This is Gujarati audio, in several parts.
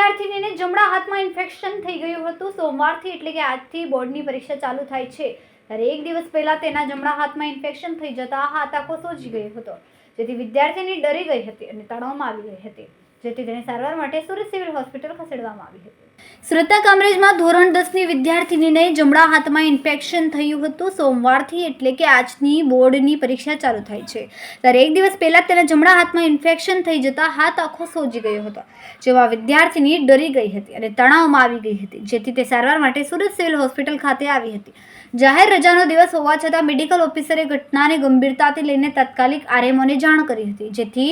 વિદ્યાર્થીનીને જમણા હાથમાં ઇન્ફેક્શન થઈ ગયું હતું. સોમવારથી એટલે કે આજથી બોર્ડની પરીક્ષા ચાલુ થાય છે ત્યારે એક દિવસ પહેલા તેના જમણા હાથમાં ઇન્ફેક્શન થઈ જતા હાથ આખો સોજી ગયો હતો, જેથી વિદ્યાર્થીની ડરી ગઈ હતી અને તણાવમાં આવી ગઈ હતી, જેથી તેને સારવાર માટે સુરત સિવિલ હોસ્પિટલ ખસેડવામાં આવી હતી. સુરતના કામરેજમાં ધોરણ 10ની વિદ્યાર્થીનીને જમણા હાથમાં ઇન્ફેક્શન થયું હતું. સોમવારથી એટલે કે આજની બોર્ડની પરીક્ષા ચાલુ થાય છે ત્યારે એક દિવસ પહેલા તેના જમણા હાથમાં ઇન્ફેક્શન થઈ જતા હાથ આખો સોજી ગયો હતો, જેમાં વિદ્યાર્થીની ડરી ગઈ હતી અને તણાવમાં આવી ગઈ હતી, જેથી તે સારવાર માટે સુરત સિવિલ હોસ્પિટલ ખાતે આવી હતી. જાહેર રજાનો દિવસ હોવા છતાં મેડિકલ ઓફિસરે ઘટનાને ગંભીરતાથી લઈને તાત્કાલિક આરએમઓને જાણ કરી હતી, જેથી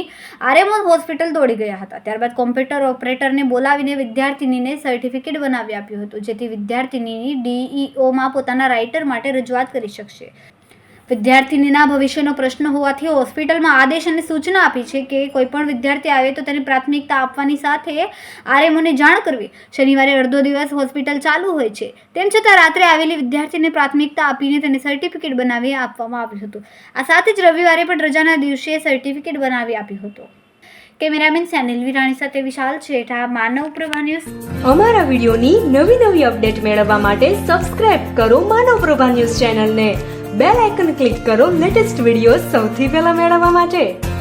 આરએમઓ હોસ્પિટલ દોડી ગયા હતા. ત્યારબાદ કોમ્પ્યુટર ઓપરેટરને બોલાવીને વિદ્યાર્થીનીને સર્ટિફિકેટ બનાવી આપ્યું હતું, જેથી વિદ્યાર્થીની ડીઈઓમાં પોતાના રાઇટર માટે રજૂઆત કરી શકશે. વિદ્યાર્થીનીના ભવિષ્યનો પ્રશ્ન હોવાથી હોસ્પિટલમાં આદેશ અને સૂચના આપી છે કે કોઈપણ વિદ્યાર્થી આવે તો તેને પ્રાથમિકતા આપવાની સાથે આરએમઓને જાણ કરવી. શનિવારે અડધો દિવસ હોસ્પિટલ ચાલુ હોય છે, તેમ છતાં રાત્રે આવેલી વિદ્યાર્થીને પ્રાથમિકતા આપીને તેને સર્ટિફિકેટ બનાવી આપવામાં આવ્યું હતું. આ સાથે જ રવિવારે પણ રજાના દિવસે સર્ટિફિકેટ બનાવી આપ્યું હતું. કેમેરામેન સેનિલ વિરાણી સાથે વિશાલ છેઠા, માનવ પ્રભા ન્યૂઝ. અમારા વિડીયોની નવી અપડેટ મેળવવા માટે સબસ્ક્રાઇબ કરો માનવ પ્રભા ન્યૂઝ ચેનલને. બેલ આઇકન ક્લિક કરો લેટેસ્ટ વિડીયો સૌથી પહેલા મેળવવા માટે.